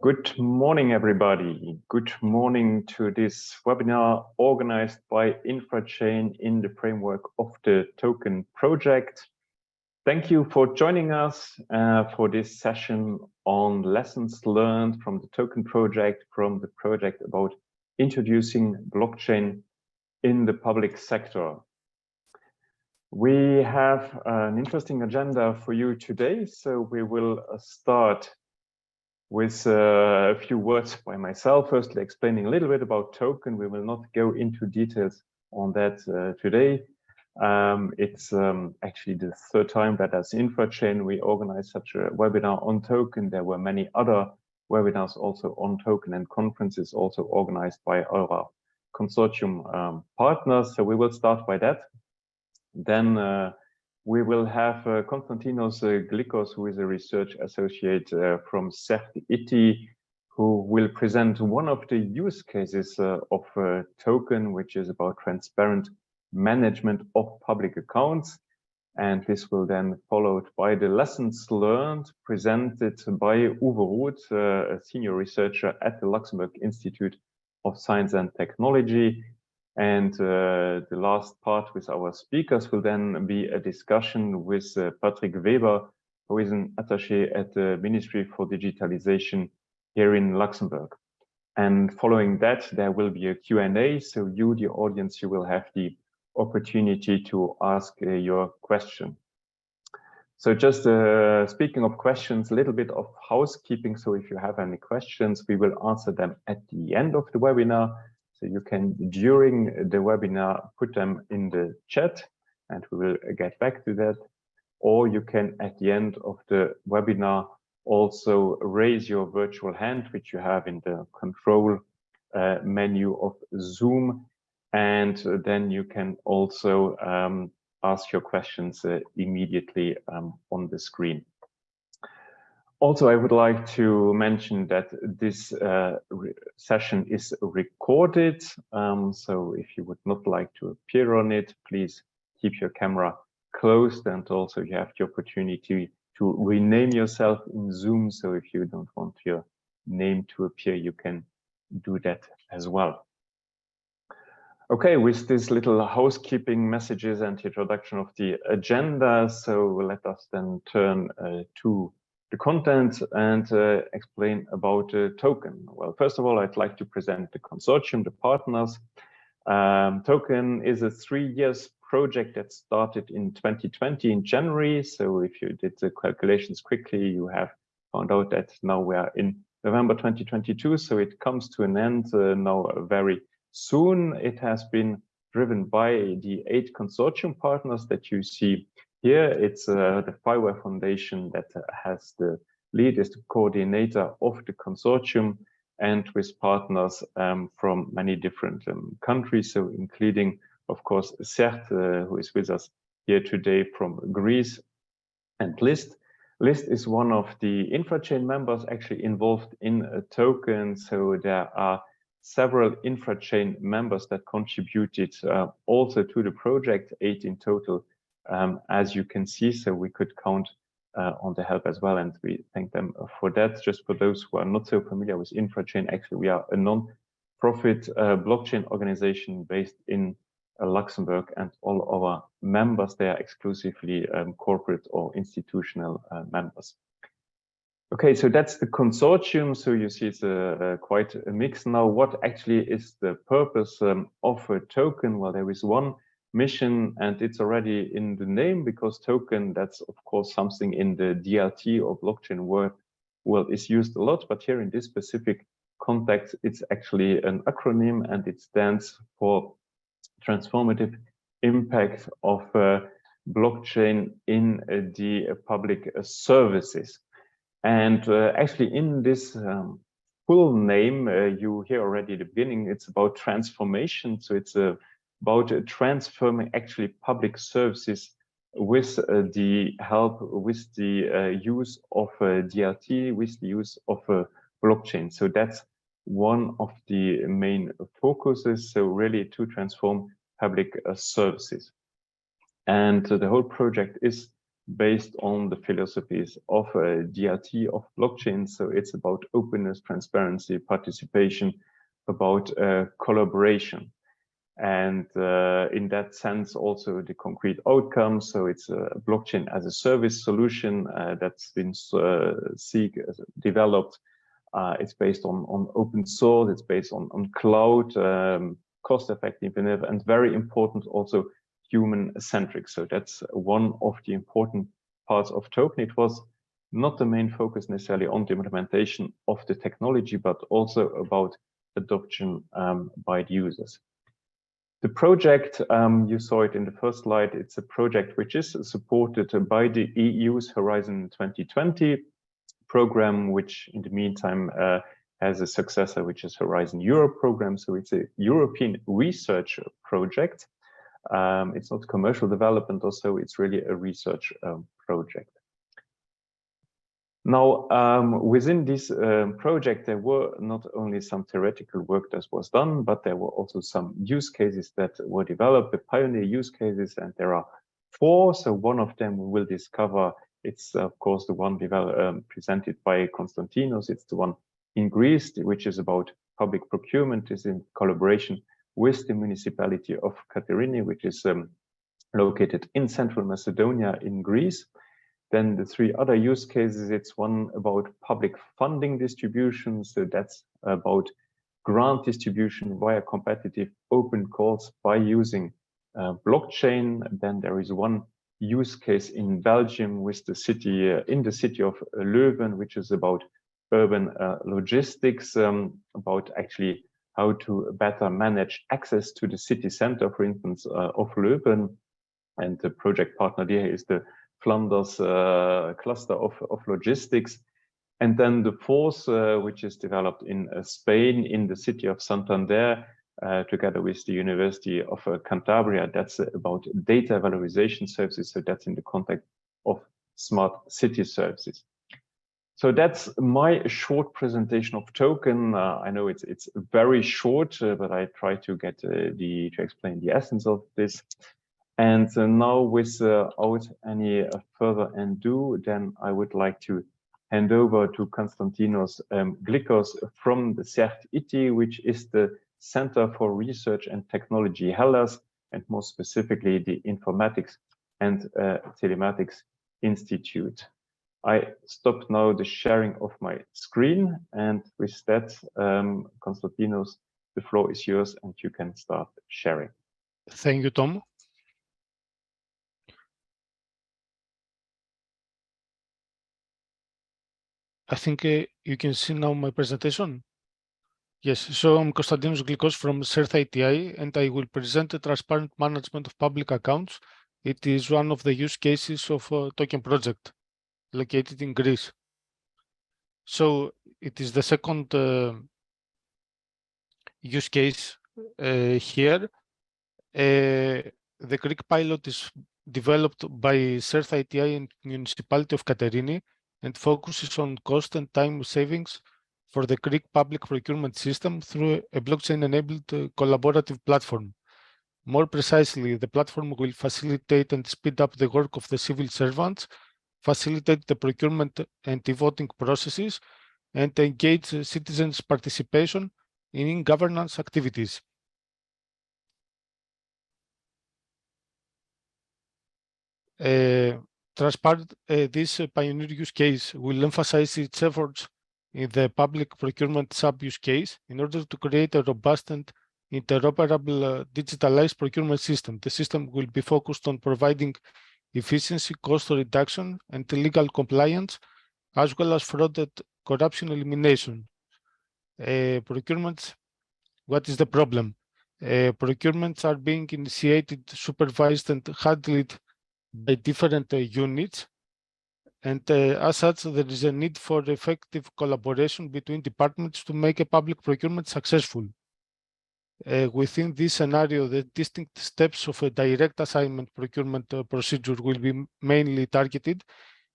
Good morning, everybody. Good morning to this webinar organized by Infrachain in the framework of the token project. Thank you for joining us for this session on lessons learned from the token project, from the project about introducing blockchain in the public sector. We have an interesting agenda for you today, so we will start with a few words by myself, firstly explaining a little bit about token. We will not go into details on that today. It's actually the third time that as Infrachain we organize such a webinar on token. There were many other webinars also on token and conferences also organized by our consortium partners. So we will start by that. Then we will have Konstantinos Glykos, who is a research associate from CERTH, who will present one of the use cases of token, which is about transparent management of public accounts. And this will then followed by the lessons learned presented by Uwe Roth, a senior researcher at the Luxembourg Institute of Science and Technology. And the last part with our speakers will then be a discussion with Patrick Weber, who is an attaché at the Ministry for Digitalization here in Luxembourg. And following that, there will be a Q&A. So you, the audience, you will have the opportunity to ask your question. So just speaking of questions, a little bit of housekeeping. So if you have any questions, we will answer them at the end of the webinar. So you can, during the webinar, put them in the chat and we will get back to that. Or you can, at the end of the webinar, also raise your virtual hand, which you have in the control menu of Zoom. And then you can also ask your questions immediately on the screen. Also, I would like to mention that this session is recorded. So if you would not like to appear on it, please keep your camera closed. And also you have the opportunity to rename yourself in Zoom. So if you don't want your name to appear, you can do that as well. Okay, with this little housekeeping messages and introduction of the agenda, so let us then turn to the content and explain about the token. Well, first of all, I'd like to present the consortium, the partners. Token is a 3-year project that started in 2020 in January. So if you did the calculations quickly, you have found out that now we are in November 2022. So it comes to an end now very soon. It has been driven by the 8 consortium partners that you see here. It's the Fireware Foundation that has the lead, is the coordinator of the consortium, and with partners from many different countries, so including, of course, CERTH, who is with us here today from Greece, and LIST. LIST is one of the Infrachain members actually involved in a token, so there are several Infrachain members that contributed also to the project, 8 in total, as you can see. So we could count on the help as well, and we thank them for that. Just for those who are not so familiar with Infrachain, actually we are a non-profit blockchain organization based in Luxembourg, and all our members, they are exclusively corporate or institutional members. Okay, so that's the consortium. So you see it's quite a mix now. What actually is the purpose of a token? Well, there is one mission, and it's already in the name, because token, that's of course something in the DLT or blockchain world is used a lot, but here in this specific context, it's actually an acronym, and it stands for transformative impact of blockchain in the public services. And actually in this full name, you hear already at the beginning, it's about transformation. So it's about transforming actually public services with the help, with the use of DLT, with the use of blockchain. So that's one of the main focuses, so really to transform public services. And the whole project is based on the philosophies of DLT, of blockchain. So it's about openness, transparency, participation, about collaboration. And in that sense, also the concrete outcomes. So it's a blockchain as a service solution that's been developed. It's based on open source. It's based on cloud, cost-effective, and very important also human-centric. So that's one of the important parts of token. It was not the main focus necessarily on the implementation of the technology, but also about adoption by the users. The project, you saw it in the first slide, it's a project which is supported by the EU's Horizon 2020 program, which in the meantime has a successor, which is Horizon Europe program. So it's a European research project. It's not commercial development also, it's really a research project. Now, within this project, there were not only some theoretical work that was done, but there were also some use cases that were developed, the pioneer use cases, and there are 4. So one of them we will discover. It's, of course, the one presented by Konstantinos. It's the one in Greece, which is about public procurement, is in collaboration with the Municipality of Katerini, which is located in Central Macedonia in Greece. Then the 3 other use cases, it's one about public funding distribution. So that's about grant distribution via competitive open calls by using blockchain. Then there is one use case in Belgium with the city, in the city of Leuven, which is about urban logistics, about actually how to better manage access to the city center, for instance, of Leuven. And the project partner there is the Flanders cluster of logistics. And then the 4th, which is developed in Spain, in the city of Santander, together with the University of Cantabria, that's about data valorization services. So that's in the context of smart city services. So that's my short presentation of token. I know it's very short, but I try to get to explain the essence of this. And now, without any further ado, then I would like to hand over to Konstantinos Glykos from the CERTH IT, which is the Center for Research and Technology Hellas, and more specifically the Informatics and Telematics Institute. I stop now the sharing of my screen, and with that, Konstantinos, the floor is yours, and you can start sharing. Thank you, Tom. I think you can see now my presentation. Yes, so I'm Konstantinos Glykos from CERTH ITI, and I will present the transparent management of public accounts. It is one of the use cases of a token project located in Greece. So it is the second use case here. The Greek pilot is developed by CERTH ITI and Municipality of Katerini and focuses on cost and time savings for the Greek public procurement system through a blockchain-enabled collaborative platform. More precisely, the platform will facilitate and speed up the work of the civil servants, facilitate the procurement and e-voting processes, and engage citizens' participation in governance activities. This pioneer use case will emphasize its efforts in the public procurement sub-use case in order to create a robust and interoperable digitalized procurement system. The system will be focused on providing efficiency, cost reduction, and legal compliance, as well as fraud and corruption elimination. Procurements, what is the problem? Procurements are being initiated, supervised, and handled by different units, and as such, there is a need for effective collaboration between departments to make a public procurement successful. Within this scenario, the distinct steps of a direct assignment procurement procedure will be mainly targeted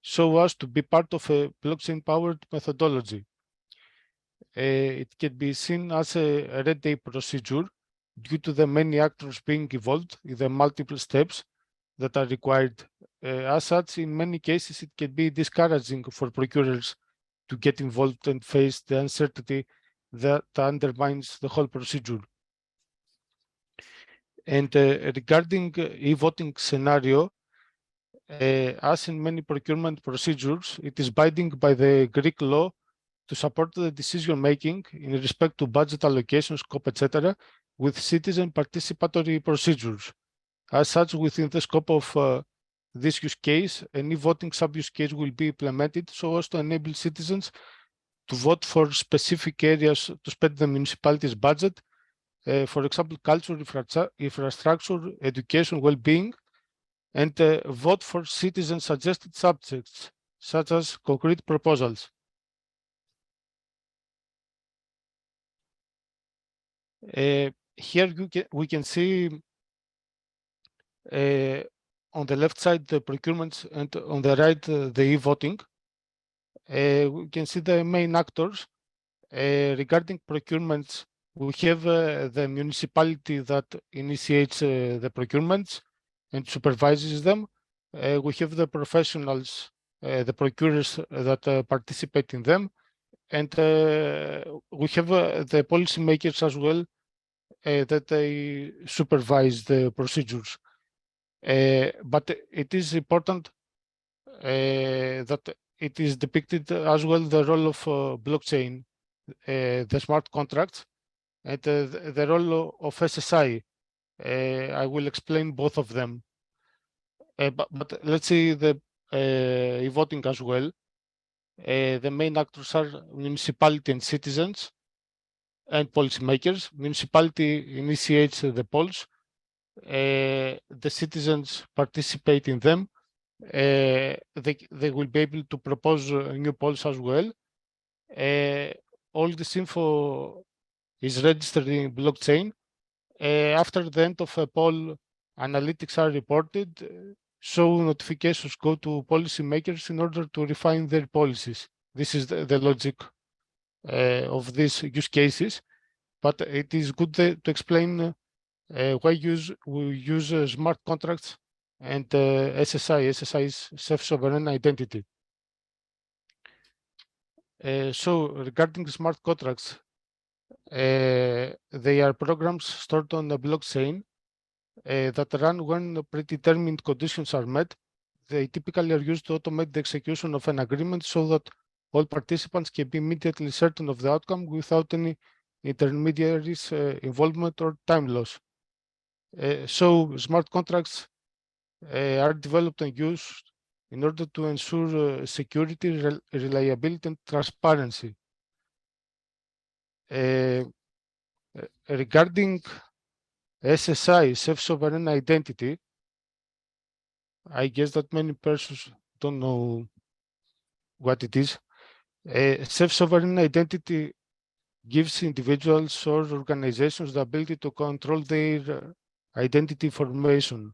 so as to be part of a blockchain-powered methodology. It can be seen as a red tape procedure due to the many actors being involved in the multiple steps that are required as such, in many cases, it can be discouraging for procurers to get involved and face the uncertainty that undermines the whole procedure. And regarding e-voting scenario, as in many procurement procedures, it is binding by the Greek law to support the decision-making in respect to budget allocation, scope, etc., with citizen participatory procedures. As such, within the scope of this use case, an e-voting sub-use case will be implemented so as to enable citizens to vote for specific areas to spend the municipality's budget, for example, culture, infrastructure, education, well-being, and vote for citizen-suggested subjects, such as concrete proposals. Here we can see on the left side the procurements and on the right the e-voting. We can see the main actors. Regarding procurements, we have the municipality that initiates the procurements and supervises them. We have the professionals, the procurers that participate in them. And we have the policymakers as well, that they supervise the procedures. But it is important that it is depicted as well the role of blockchain, the smart contracts, and the role of SSI. I will explain both of them. But let's see the e-voting as well. The main actors are municipality and citizens and policymakers. Municipality initiates the polls. The citizens participate in them. They will be able to propose new polls as well. All this info is registered in blockchain. After the end of a poll, analytics are reported, so notifications go to policymakers in order to refine their policies. This is the logic of these use cases, but it is good to explain why we use smart contracts and SSI. SSI is self-sovereign identity. So regarding smart contracts, they are programs stored on a blockchain that run when predetermined conditions are met. They typically are used to automate the execution of an agreement so that all participants can be immediately certain of the outcome without any intermediaries' involvement or time loss. So smart contracts are developed and used in order to ensure security, reliability, and transparency. Regarding SSI, self-sovereign identity, I guess that many persons don't know what it is. Self-sovereign identity gives individuals or organizations the ability to control their identity information.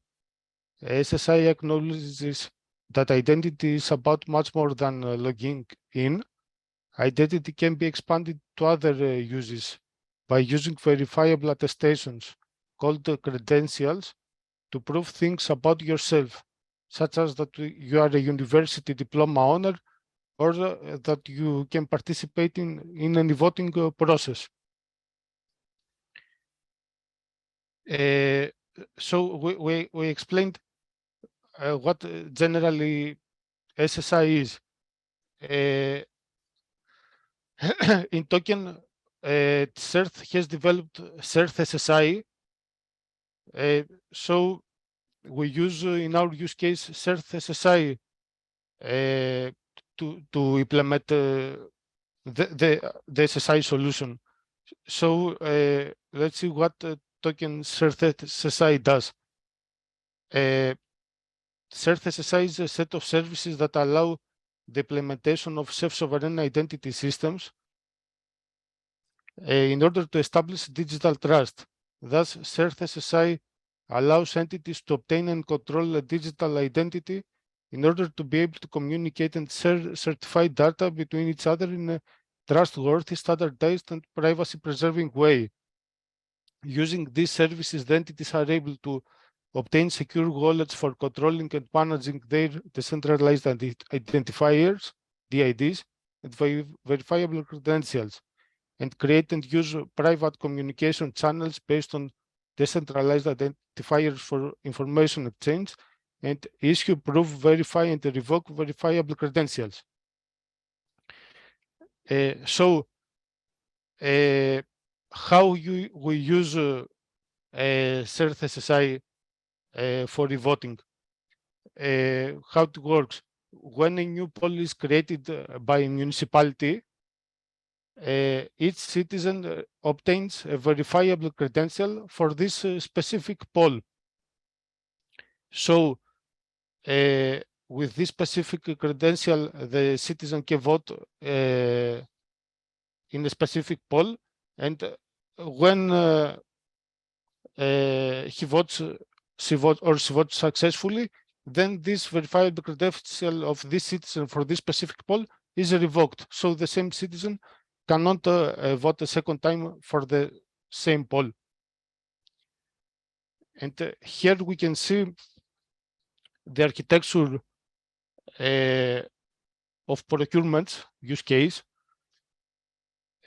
SSI acknowledges that identity is about much more than logging in. Identity can be expanded to other uses by using verifiable attestations called credentials to prove things about yourself, such as that you are a university diploma owner or that you can participate in any voting process. So we explained what generally SSI is. In token, CERTH has developed CERTH SSI. So we use in our use case CERTH SSI to implement the SSI solution. So let's see what token CERTH SSI does. CERTH SSI is a set of services that allow the implementation of self-sovereign identity systems in order to establish digital trust. Thus, CERTH SSI allows entities to obtain and control a digital identity in order to be able to communicate and share certified data between each other in a trustworthy, standardized, and privacy-preserving way. Using these services, the entities are able to obtain secure wallets for controlling and managing their decentralized identifiers, DIDs, and verifiable credentials, and create and use private communication channels based on decentralized identifiers for information exchange, and issue, prove, verify, and revoke verifiable credentials. How we use CERTH SSI for e-voting? How it works? When a new poll is created by a municipality, each citizen obtains a verifiable credential for this specific poll. So, with this specific credential, the citizen can vote in a specific poll, and when he votes, she votes successfully, then this verifiable credential of this citizen for this specific poll is revoked. So the same citizen cannot vote a second time for the same poll. And here we can see the architecture of procurement use case.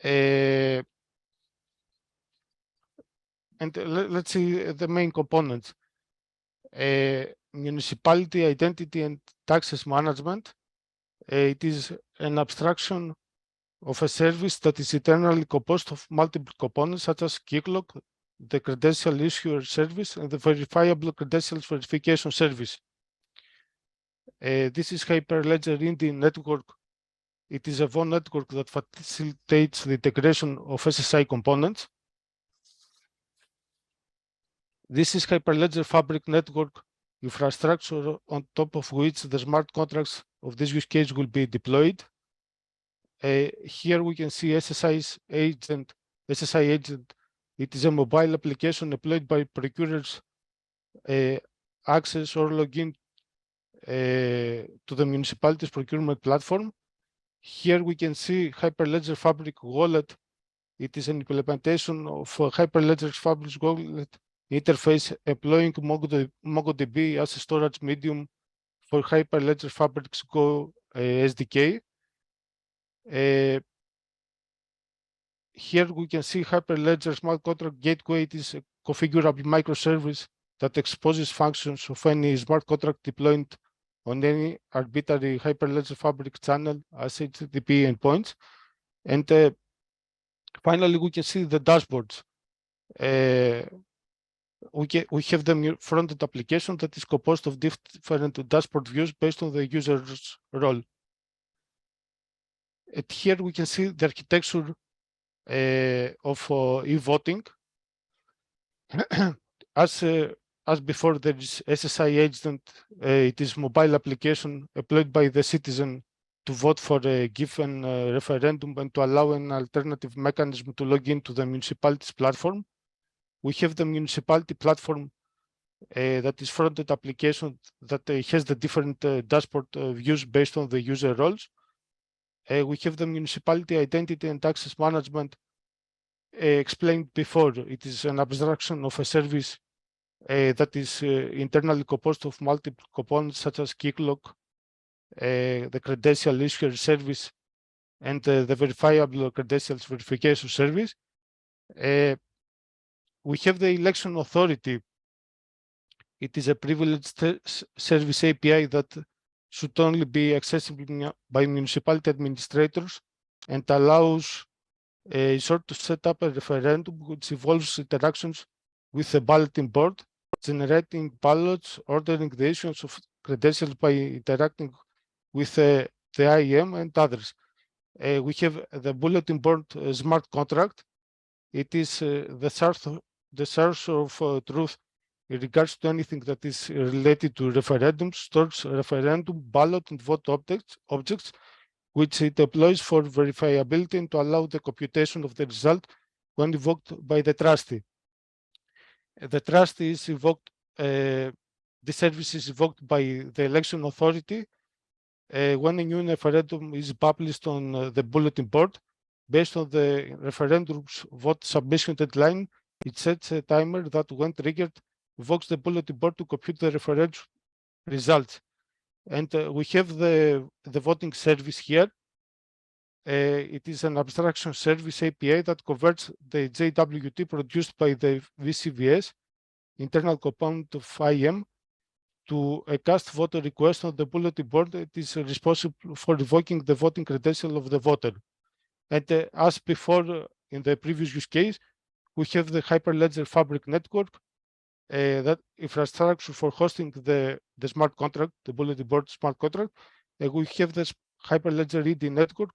And let's see the main components. Municipality identity and taxes management. It is an abstraction of a service that is internally composed of multiple components such as KeyClock, the credential issuer service, and the verifiable credentials verification service. This is Hyperledger Indy network. It is a VON network that facilitates the integration of SSI components. This is Hyperledger Fabric network infrastructure on top of which the smart contracts of this use case will be deployed. Here we can see SSI agent. It is a mobile application deployed by procurers access or login to the municipality's procurement platform. Here we can see Hyperledger Fabric Wallet. It is an implementation of Hyperledger Fabric Wallet interface employing MongoDB as a storage medium for Hyperledger Fabric's Go SDK. Here we can see Hyperledger Smart Contract Gateway. It is a configurable microservice that exposes functions of any smart contract deployed on any arbitrary Hyperledger Fabric channel as HTTP endpoints. And finally, we can see the dashboards. We have the front-end application that is composed of different dashboard views based on the user's role. And here we can see the architecture of e-voting. As before, there is SSI agent. It is mobile application employed by the citizen to vote for a given referendum and to allow an alternative mechanism to log into the municipality's platform. We have the municipality platform that is front-end application that has the different dashboard views based on the user roles. We have the municipality identity and access management explained before. It is an abstraction of a service that is internally composed of multiple components such as KeyClock, the credential issuer service, and the verifiable credentials verification service. We have the election authority. It is a privileged service API that should only be accessible by municipality administrators and allows a sort to set up a referendum which involves interactions with the balloting board, generating ballots, ordering the issuance of credentials by interacting with the IEM and others. We have the bulletin board smart contract. It is the source of truth in regards to anything that is related to referendums, stores referendum, ballot, and vote objects, which it deploys for verifiability and to allow the computation of the result when invoked by the trustee. The trustee is invoked, the service is invoked by the election authority when a new referendum is published on the bulletin board. Based on the referendum's vote submission deadline, it sets a timer that, when triggered, invokes the bulletin board to compute the referendum results. And we have the voting service here. It is an abstraction service API that converts the JWT produced by the VCVS, internal component of IM, to a cast voter request on the bulletin board. It is responsible for revoking the voting credential of the voter. And as before in the previous use case, we have the Hyperledger Fabric network, that infrastructure for hosting the smart contract, the bulletin board smart contract. We have the Hyperledger ED network.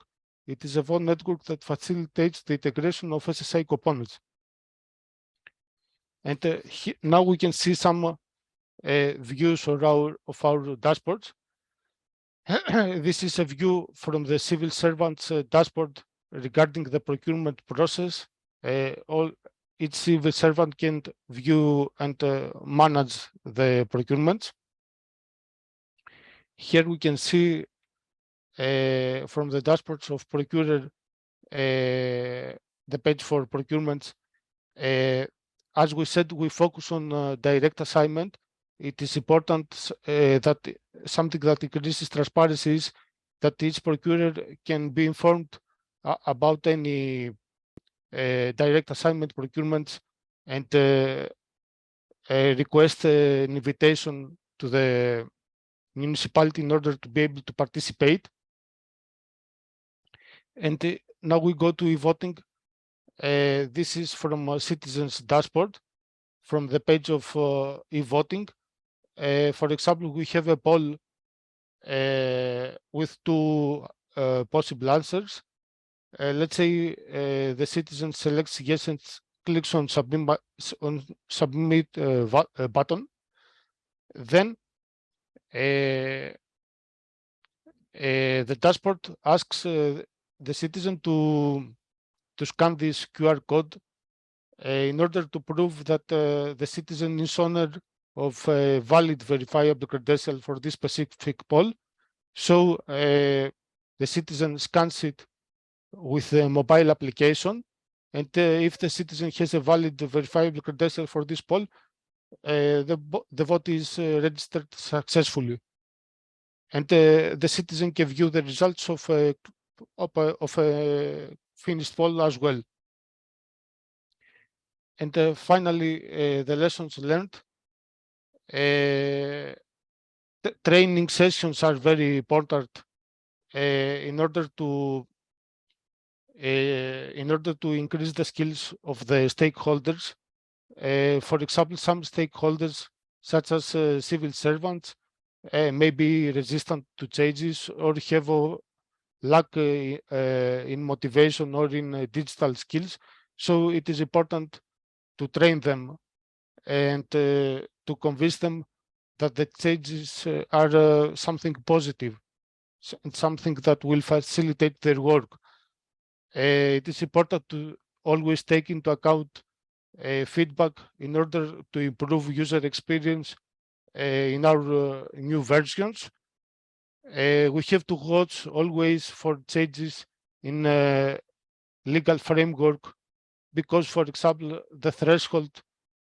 It is a vote network that facilitates the integration of SSI components. And now we can see some views of our dashboards. This is a view from the civil servants dashboard regarding the procurement process. Each civil servant can view and manage the procurements. Here we can see from the dashboards of procurer the page for procurements. As we said, we focus on direct assignment. It is important that something that increases transparency is that each procurer can be informed about any direct assignment procurements and request an invitation to the municipality in order to be able to participate. And now we go to e-voting. This is from a citizens dashboard, from the page of e-voting. For example, we have a poll with two possible answers. Let's say the citizen selects yes and clicks on submit button. Then the dashboard asks the citizen to scan this QR code in order to prove that the citizen is owner of a valid verifiable credential for this specific poll. So the citizen scans it with the mobile application, and if the citizen has a valid verifiable credential for this poll, the vote is registered successfully, and the citizen can view the results of a finished poll as well. And finally, the lessons learned. Training sessions are very important in order to increase the skills of the stakeholders. For example, some stakeholders, such as civil servants, may be resistant to changes or have a lack in motivation or in digital skills. So it is important to train them and to convince them that the changes are something positive and something that will facilitate their work. It is important to always take into account feedback in order to improve user experience in our new versions. We have to watch always for changes in legal framework, because, for example, the threshold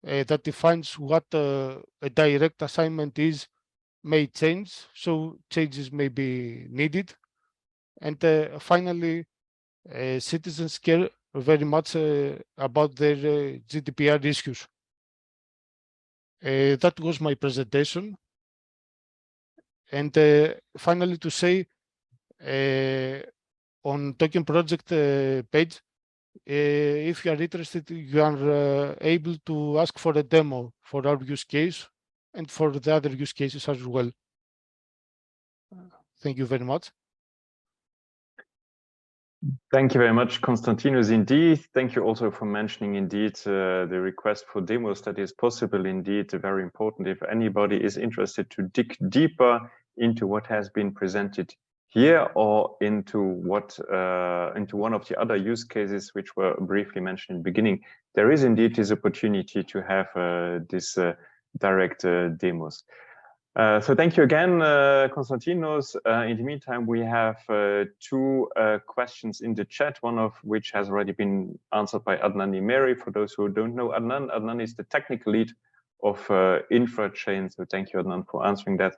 that defines what a direct assignment is may change, so changes may be needed. And finally, citizens care very much about their GDPR issues. That was my presentation. And finally, to say, on token project page, if you are interested, you are able to ask for a demo for our use case and for the other use cases as well. Thank you very much. Thank you very much, Konstantinos. Indeed, thank you also for mentioning indeed the request for demos. That is possible indeed, very important. If anybody is interested to dig deeper into what has been presented here or into what into one of the other use cases which were briefly mentioned in the beginning, there is indeed this opportunity to have this direct demos. So thank you again, Konstantinos. In the meantime, we have two questions in the chat, one of which has already been answered by Adnan Nimeri. For those who don't know Adnan, Adnan is the technical lead of Infrachain. So thank you, Adnan, for answering that.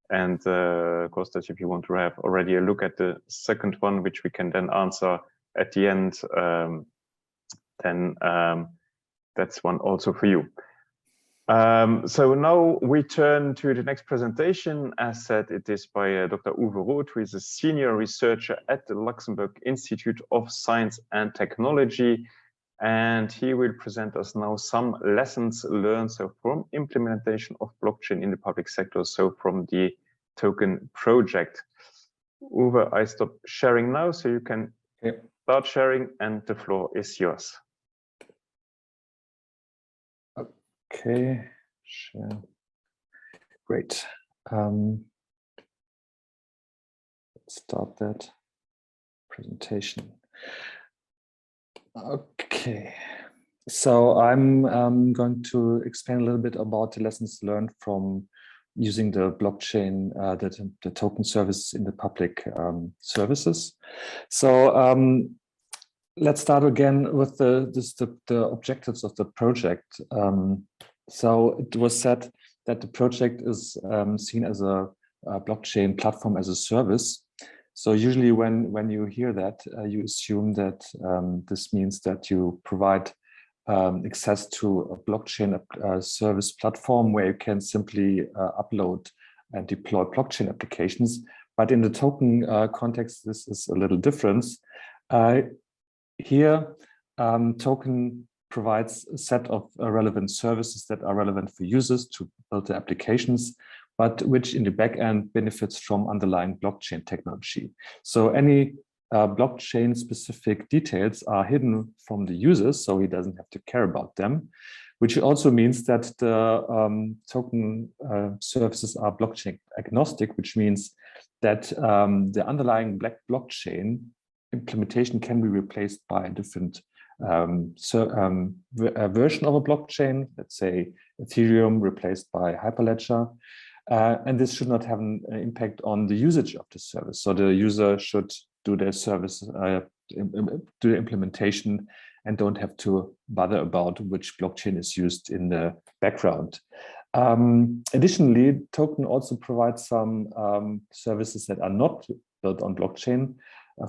And Kostas, if you want to have already a look at the second one, which we can then answer at the end, then that's one also for you. So now we turn to the next presentation. As said, it is by Dr. Uwe Roth, who is a senior researcher at the Luxembourg Institute of Science and Technology. And he will present us now some lessons learned from implementation of blockchain in the public sector, so from the token project. Uwe, I stop sharing now, so you can start sharing, and the floor is yours. Okay, sure. Great. Let's start that presentation. Okay, so I'm going to explain a little bit about the lessons learned from using the blockchain, the token service in the public services. So let's start again with the objectives of the project. So it was said that the project is seen as a blockchain platform as a service. So usually when you hear that, you assume that this means that you provide access to a blockchain service platform where you can simply upload and deploy blockchain applications. But in the token context, this is a little different. Here, token provides a set of relevant services that are relevant for users to build the applications, but which in the back end benefits from underlying blockchain technology. So any blockchain specific details are hidden from the users, so he doesn't have to care about them, which also means that the token services are blockchain agnostic, which means that the underlying blockchain implementation can be replaced by a different version of a blockchain, let's say Ethereum replaced by Hyperledger. And this should not have an impact on the usage of the service. So the user should do their service, do the implementation, and don't have to bother about which blockchain is used in the background. Additionally, token also provides some services that are not built on blockchain.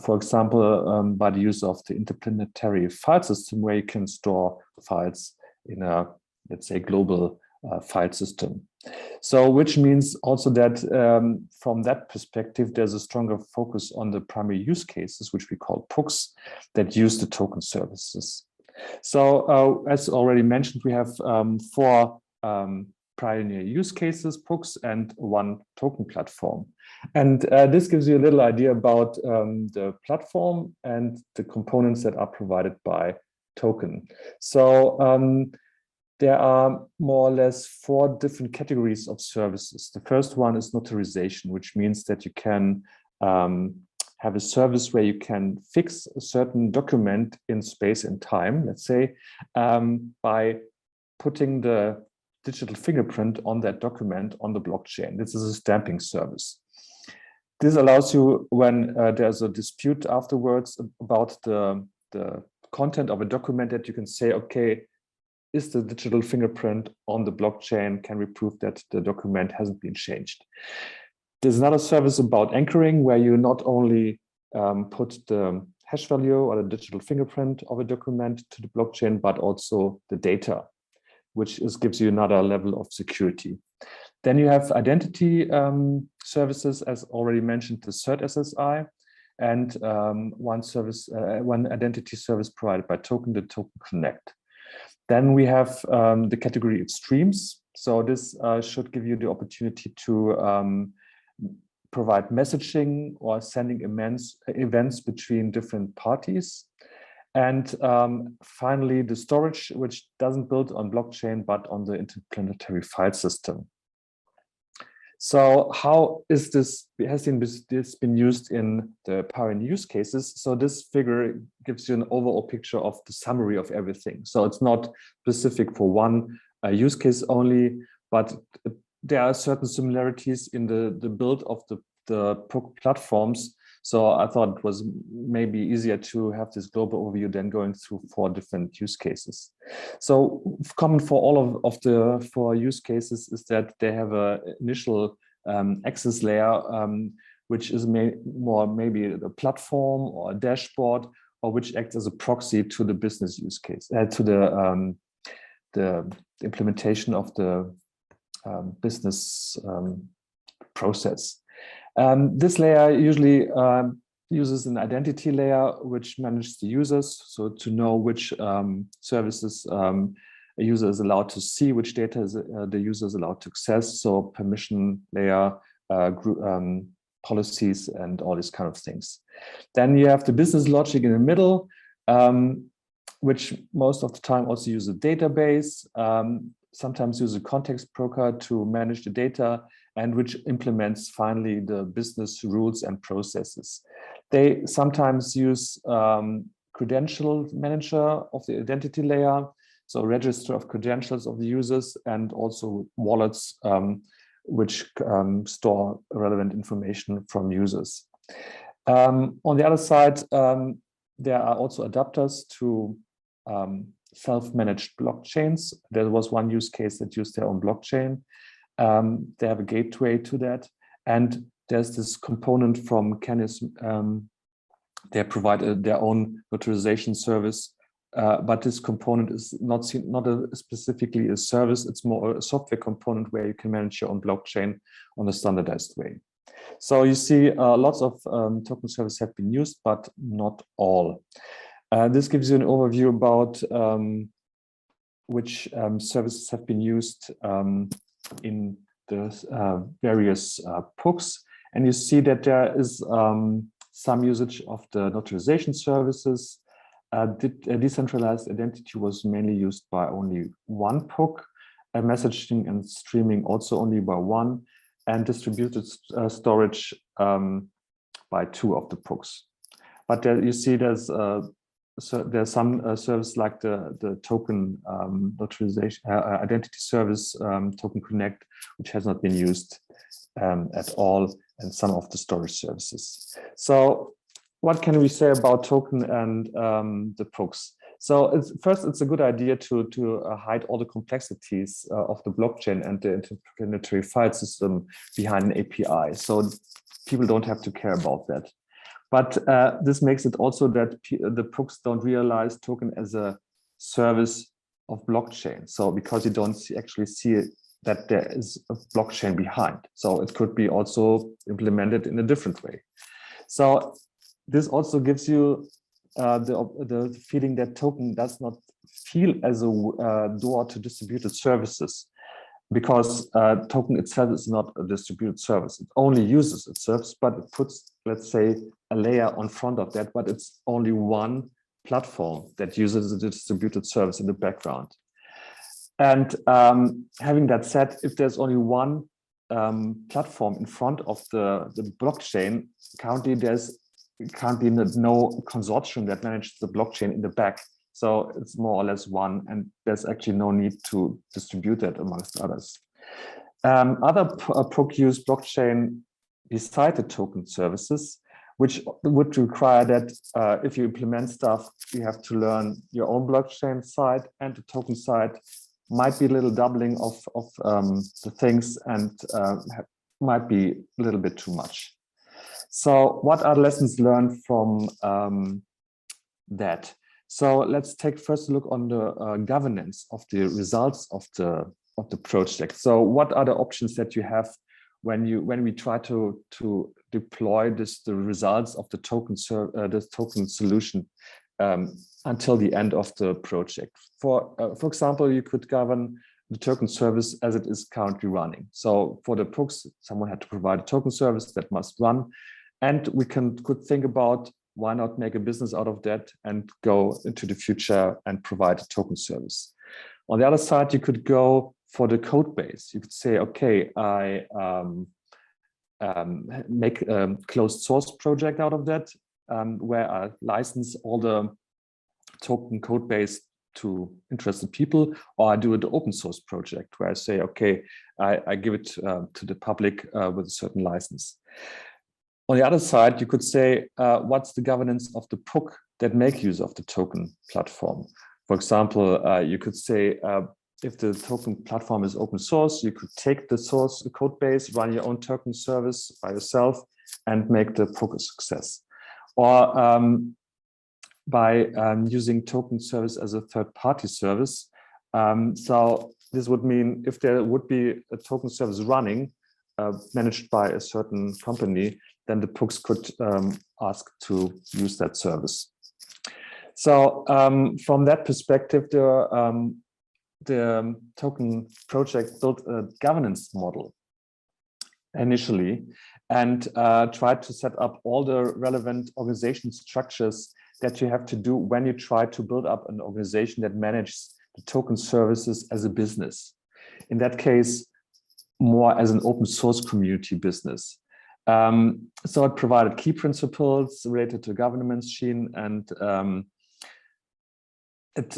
For example, by the use of the interplanetary file system, where you can store files in a, let's say, global file system. So which means also that from that perspective, there's a stronger focus on the primary use cases, which we call PUCs, that use the token services. So as already mentioned, we have 4 pioneer use cases, PUCs, and 1 token platform. And this gives you a little idea about the platform and the components that are provided by token. So there are more or less 4 different categories of services. The first one is notarization, which means that you can have a service where you can fix a certain document in space and time, let's say, by putting the digital fingerprint on that document on the blockchain. This is a stamping service. This allows you, when there's a dispute afterwards about the content of a document, that you can say, okay, is the digital fingerprint on the blockchain? Can we prove that the document hasn't been changed? There's another service about anchoring, where you not only put the hash value or the digital fingerprint of a document to the blockchain, but also the data, which gives you another level of security. Then you have identity services, as already mentioned, the CERTH SSI, and one identity service provided by token, the Token Connect. Then we have the category of streams. So this should give you the opportunity to provide messaging or sending events between different parties. And finally, the storage, which doesn't build on blockchain, but on the interplanetary file system. So how is this, has this been used in the pioneer use cases? So this figure gives you an overall picture of the summary of everything. So it's not specific for one use case only, but there are certain similarities in the build of the platforms. So I thought it was maybe easier to have this global overview than going through 4 different use cases. So common for all of the 4 use cases is that they have an initial access layer, which is more maybe a platform or a dashboard, or which acts as a proxy to the business use case, to the implementation of the business process. This layer usually uses an identity layer which manages the users, so to know which services a user is allowed to see, which data is, the user is allowed to access, so permission layer, group, policies, and all these kind of things. Then you have the business logic in the middle, which most of the time also use a database, sometimes use a context broker to manage the data, and which implements finally the business rules and processes. They sometimes use credential manager of the identity layer, so register of credentials of the users, and also wallets, which store relevant information from users. On the other side, there are also adapters to self-managed blockchains. There was one use case that used their own blockchain. They have a gateway to that. And there's this component from Canis. They provide their own notarization service, but this component is not specifically a service. It's more a software component where you can manage your own blockchain on a standardized way. So you see lots of token services have been used, but not all. This gives you an overview about which services have been used in the various POCs. And you see that there is some usage of the notarization services. Decentralized identity was mainly used by only one POC, messaging and streaming also only by one, and distributed storage by 2 of the POCs. But there you see there's some service like the token notarization identity service, Token Connect, which has not been used at all, and some of the storage services. So what can we say about token and the POCs? So first, it's a good idea to hide all the complexities of the blockchain and the interplanetary file system behind an API. So people don't have to care about that. But this makes it also that the POCs don't realize token as a service of blockchain. So because you don't actually see it, that there is a blockchain behind. So it could be also implemented in a different way. So this also gives you the feeling that token does not feel as a door to distributed services, because token itself is not a distributed service. It only uses its service, but it puts, let's say, a layer on front of that, but it's only one platform that uses a distributed service in the background. And having that said, if there's only one platform in front of the blockchain, currently there's currently no consortium that manages the blockchain in the back. So it's more or less one, and there's actually no need to distribute that amongst others. Other POC use blockchain beside the token services, which would require that if you implement stuff, you have to learn your own blockchain side, and the token side might be a little doubling of the things, and might be a little bit too much. So what are lessons learned from that? So let's take first a look on the governance of the results of the project. So what are the options that you have when we try to deploy the results of the token solution until the end of the project? For example, you could govern the token service as it is currently running. So for the POCs, someone had to provide a token service that must run, and we could think about why not make a business out of that and go into the future and provide a token service. On the other side, you could go for the code base. You could say, okay, I make a closed source project out of that, where I license all the token code base to interested people, or I do an open source project where I say, okay, I give it to the public with a certain license. On the other side, you could say, what's the governance of the PUC that make use of the token platform? For example, you could say, if the token platform is open source, you could take the source code base, run your own token service by yourself, and make the PUC a success. Or by using token service as a third-party service. So this would mean if there would be a token service running, managed by a certain company, then the PUCs could ask to use that service. So from that perspective, the token project built a governance model initially and tried to set up all the relevant organization structures that you have to do when you try to build up an organization that manages the token services as a business. In that case, more as an open source community business. So it provided key principles related to governance machine, and it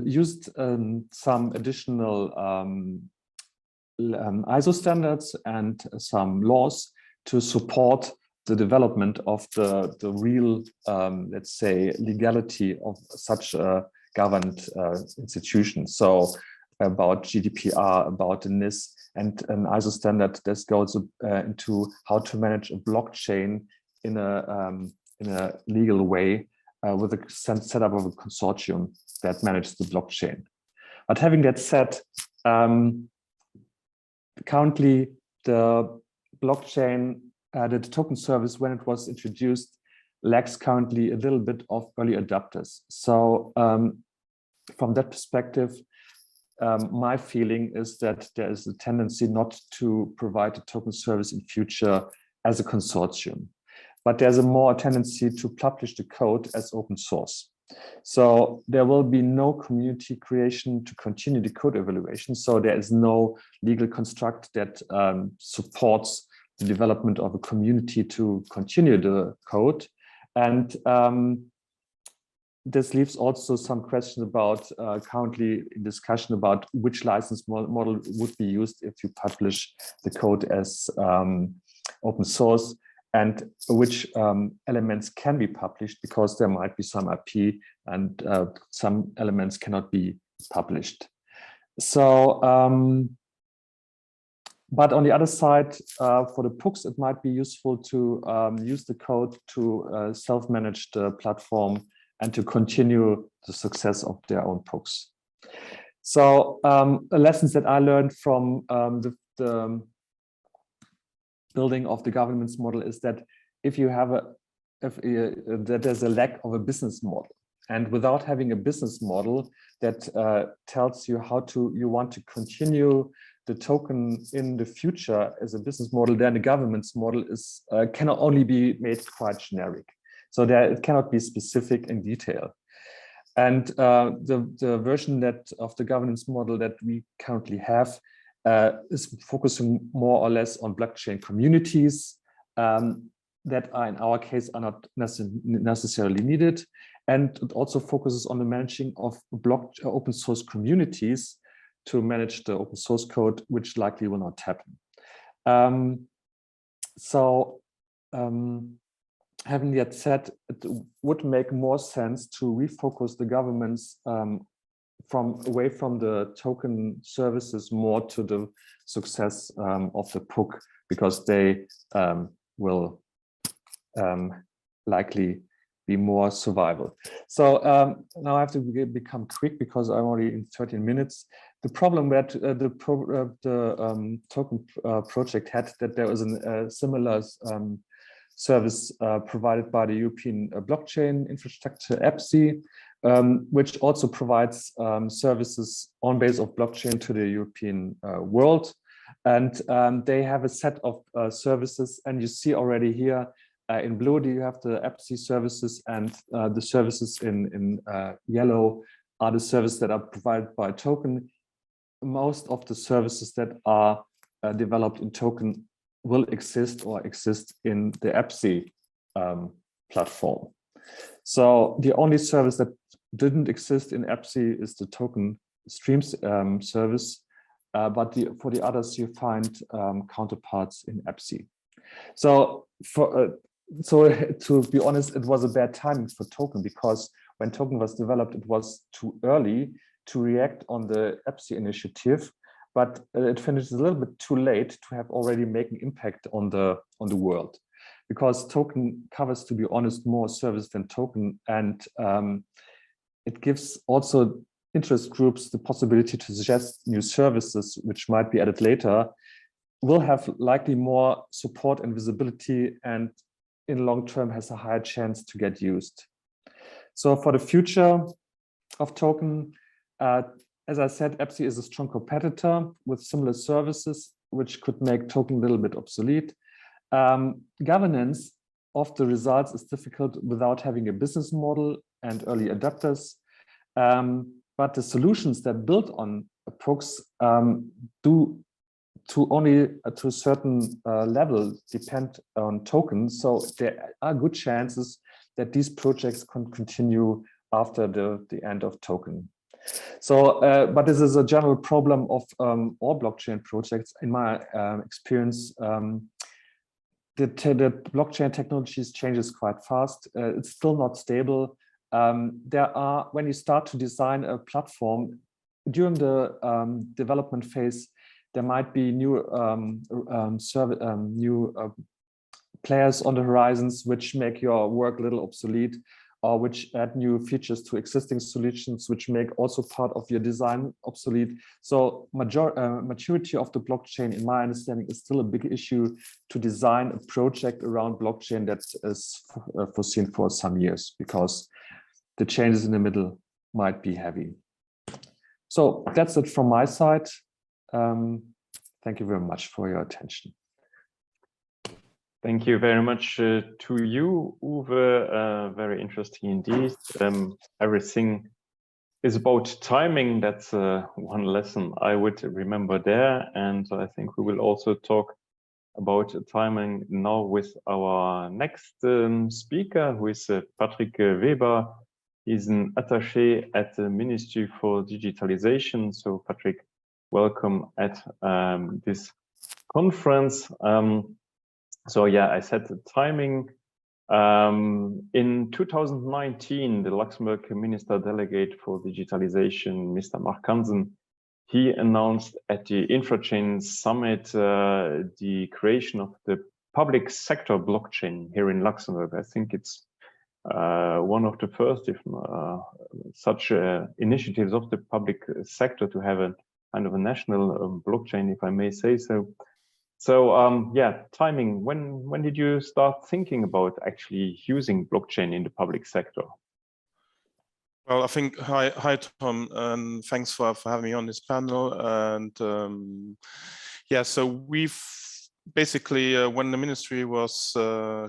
used some additional ISO standards and some laws to support the development of the real, let's say, legality of such a governed institution. So about GDPR, about the NIS, and an ISO standard that goes into how to manage a blockchain in a legal way with a setup of a consortium that manages the blockchain. But having that said, currently the blockchain, the token service, when it was introduced, lacks currently a little bit of early adopters. So from that perspective, my feeling is that there is a tendency not to provide a token service in future as a consortium, but there's a more tendency to publish the code as open source. So there will be no community creation to continue the code evaluation. So there is no legal construct that supports the development of a community to continue the code. And this leaves also some questions about currently in discussion about which license model would be used if you publish the code as open source, and which elements can be published, because there might be some IP and some elements cannot be published. So, but on the other side, for the PUCs, it might be useful to use the code to self-manage the platform and to continue the success of their own PUCs. So lessons that I learned from the building of the governance model is that if you have that there's a lack of a business model, and without having a business model that tells you how you want to continue the token in the future as a business model, then the governance model is cannot only be made quite generic. So that it cannot be specific in detail. And the version of the governance model that we currently have is focusing more or less on blockchain communities that are, in our case, are not necessarily needed. And it also focuses on the managing of open source communities to manage the open source code, which likely will not happen. Having that said, it would make more sense to refocus the governments away from the token services more to the success of the PUC, because they will likely be more survival. So now I have to become quick because I'm already in 13 minutes. The problem that the token project had, that there was a similar service provided by the European blockchain infrastructure, a.s.b.l, which also provides services on base of blockchain to the European world. And they have a set of services, and you see already here in blue, you have the a.s.b.l services, and the services in yellow are the services that are provided by token. Most of the services that are developed in token will exist in the a.s.b.l platform. So the only service that didn't exist in a.s.b.l is the token streams service, but for the others you find counterparts in a.s.b.l. So So to be honest, it was a bad timing for token, because when token was developed, it was too early to react on the a.s.b.l initiative, but it finished a little bit too late to have already made an impact on the world, because token covers, to be honest, more service than token, and it gives also interest groups the possibility to suggest new services which might be added later, will have likely more support and visibility, and in long term has a higher chance to get used. So for the future of token, as I said, a.s.b.l is a strong competitor with similar services, which could make token a little bit obsolete. Governance of the results is difficult without having a business model and early adopters. But the solutions that build on approx do only to a certain level depend on tokens. So there are good chances that these projects can continue after the end of token. So, but this is a general problem of all blockchain projects. In my experience, the blockchain technologies changes quite fast. It's still not stable. When you start to design a platform, during the development phase, there might be new players on the horizons which make your work a little obsolete, or which add new features to existing solutions, which make also part of your design obsolete. So maturity of the blockchain, in my understanding, is still a big issue to design a project around blockchain that is foreseen for some years, because the changes in the middle might be heavy. So that's it from my side. Thank you very much for your attention. Thank you very much to you, Uwe. Very interesting indeed. Everything is about timing. That's one lesson I would remember there. And I think we will also talk about timing now with our next speaker, who is Patrick Weber. He's an attaché at the Ministry for Digitalization. So Patrick, welcome at this conference. So yeah, I said the timing. In 2019, the Luxembourg Minister Delegate for Digitalization, Mr. Mark Hansen, he announced at the Infrachain Summit the creation of the public sector blockchain here in Luxembourg. I think it's one of the first, if such initiatives of the public sector to have a kind of a national blockchain, if I may say so. So yeah, timing. When did you start thinking about actually using blockchain in the public sector? Well, I think hi Tom, and thanks for having me on this panel. And yeah, so we've basically when the ministry was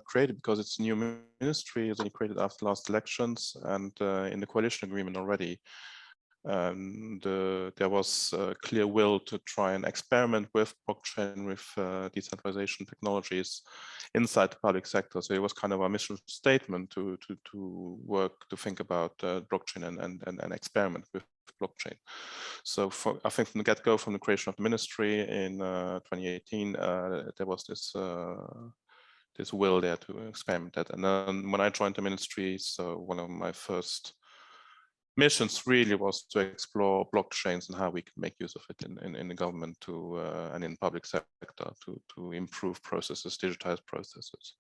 created, because it's a new ministry, it was only created after the last elections, and in the coalition agreement already. And there was a clear will to try and experiment with blockchain, with decentralization technologies inside the public sector. So it was kind of a mission statement to work, to think about blockchain and experiment with blockchain. So I think from the get-go, from the creation of the ministry in 2018, there was this will there to experiment that. And then when I joined the ministry, so one of my first missions really was to explore blockchains and how we can make use of it in the government and in public sector to improve processes, digitize processes.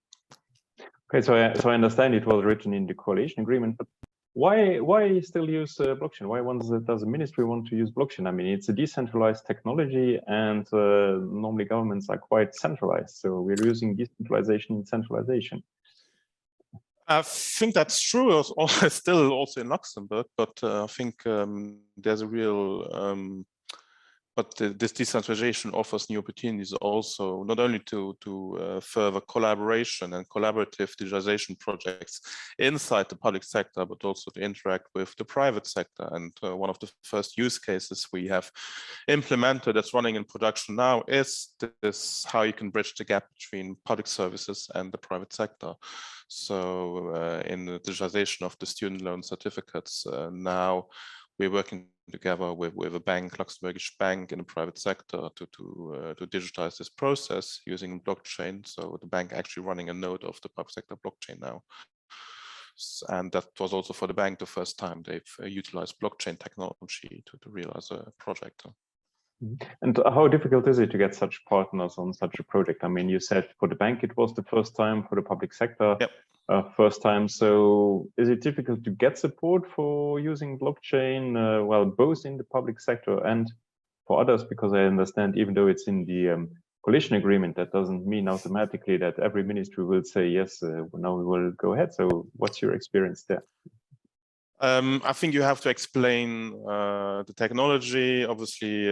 Okay, so I understand it was written in the coalition agreement, but why still use blockchain? Why does the ministry want to use blockchain? I mean, it's a decentralized technology, and normally governments are quite centralized. So we're using decentralization and centralization. I think that's true, still also in Luxembourg, but I think there's a real, but this decentralization offers new opportunities also, not only to further collaboration and collaborative digitalization projects inside the public sector, but also to interact with the private sector. And one of the first use cases we have implemented that's running in production now is this, how you can bridge the gap between public services and the private sector. So in the digitalization of the student loan certificates, now we're working together with a bank, Luxembourgish bank in the private sector to digitize this process using blockchain. So the bank actually running a node of the private sector blockchain now. And that was also for the bank the first time they've utilized blockchain technology to realize a project. And how difficult is it to get such partners on such a project? I mean, you said for the bank it was the first time, for the public sector, yep. First time. So is it difficult to get support for using blockchain, well, both in the public sector and for others? Because I understand even though it's in the coalition agreement, that doesn't mean automatically that every ministry will say, yes, now we will go ahead. So what's your experience there? I think you have to explain the technology. Obviously,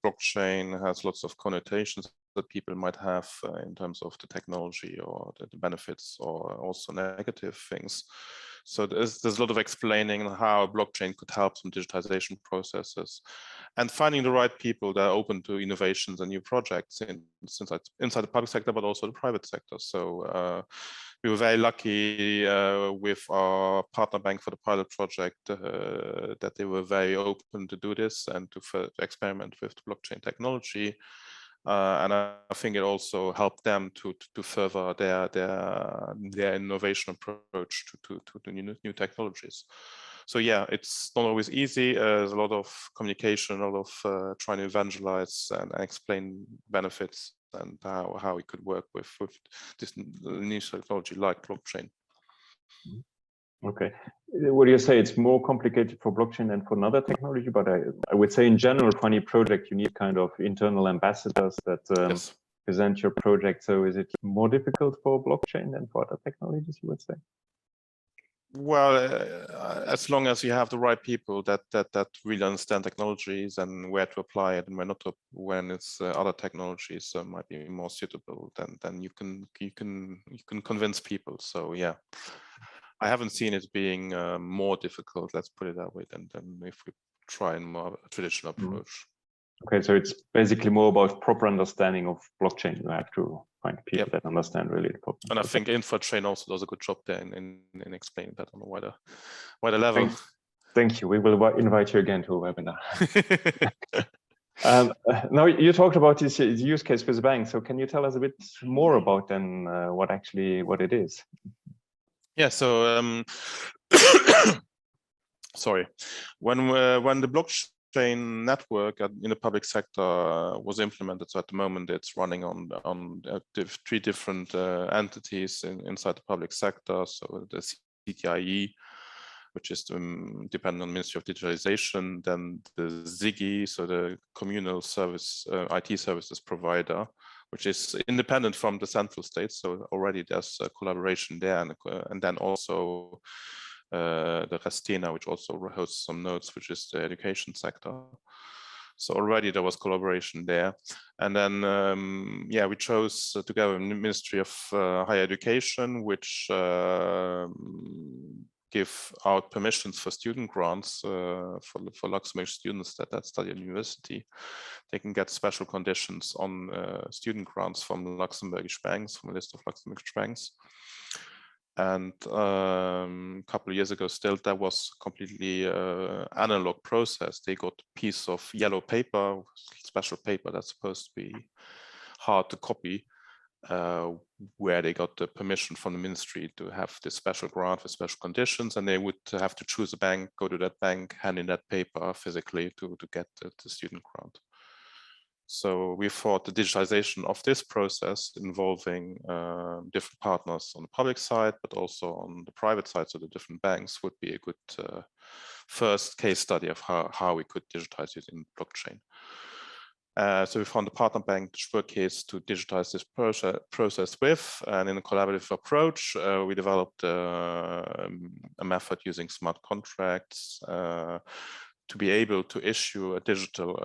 blockchain has lots of connotations that people might have in terms of the technology or the benefits, or also negative things. So there's a lot of explaining how blockchain could help some digitization processes, and finding the right people that are open to innovations and new projects inside the public sector, but also the private sector. So we were very lucky with our partner bank for the pilot project that they were very open to do this and to experiment with the blockchain technology. And I think it also helped them to further their innovation approach to new technologies. So yeah, it's not always easy. There's a lot of communication, a lot of trying to evangelize and explain benefits and how it could work with this new technology like blockchain. Okay, would you say it's more complicated for blockchain than for another technology? But I would say in general, for any project, you need kind of internal ambassadors that Yes. present your project. So is it more difficult for blockchain than for other technologies, you would say? Well, as long as you have the right people that really understand technologies and where to apply it and where not to, when it's other technologies might be more suitable, then you can convince people. So yeah, I haven't seen it being more difficult, let's put it that way, than if we try a more traditional approach. Okay, so it's basically more about proper understanding of blockchain. You have to find people that understand really the problem. And I think Infrachain also does a good job there in explaining that on a wider level. Thank you. We will invite you again to a webinar. Now you talked about this use case with the bank. So can you tell us a bit more about then what it is? Yeah. So sorry, when the blockchain network in the public sector was implemented, so at the moment it's running on 3 different entities inside the public sector. So the CTIE, which is dependent on Ministry of Digitalization, then the ZIGI, so the communal service IT services provider, which is independent from the central state. So already there's a collaboration there, and then also the Restina, which also hosts some nodes, which is the education sector. So already there was collaboration there. And then, yeah, we chose together the Ministry of Higher Education, which give out permissions for student grants for Luxembourg students that study at university. They can get special conditions on student grants from Luxembourgish banks, from a list of Luxembourgish banks. And a couple of years ago, still, that was completely analog process. They got a piece of yellow paper, special paper that's supposed to be hard to copy, where they got the permission from the ministry to have this special grant with special conditions, and they would have to choose a bank, go to that bank, hand in that paper physically to get the student grant. So we thought the digitalization of this process involving different partners on the public side, but also on the private side, so the different banks, would be a good first case study of how we could digitize using blockchain. So we found a partner bank, CERTH, to digitize this process with, and in a collaborative approach, we developed a method using smart contracts to be able to issue a digital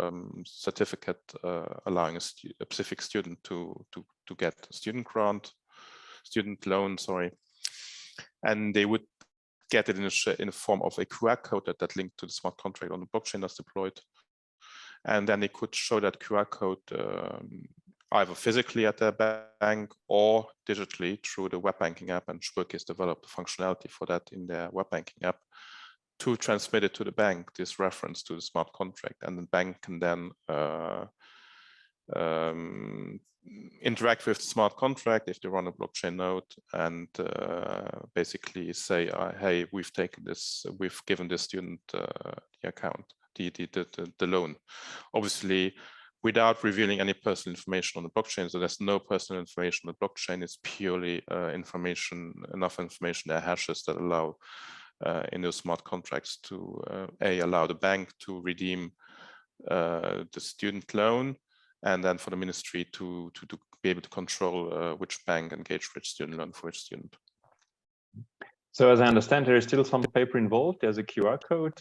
certificate allowing a specific student to get a student loan, sorry. And they would get it in a form of a QR code that linked to the smart contract on the blockchain that's deployed. And then they could show that QR code either physically at their bank or digitally through the web banking app, and CERTH has developed the functionality for that in their web banking app. to transmit it to the bank, this reference to the smart contract, and the bank can then interact with the smart contract if they run a blockchain node, and basically say, hey, we've taken this, we've given this student the account, the loan, obviously without revealing any personal information on the blockchain. So there's no personal information on the blockchain. It's purely information, enough information, there are hashes that allow in those smart contracts to allow the bank to redeem the student loan, and then for the ministry to be able to control which bank engage which student loan for which student. So as I understand, there is still some paper involved. There's a QR code.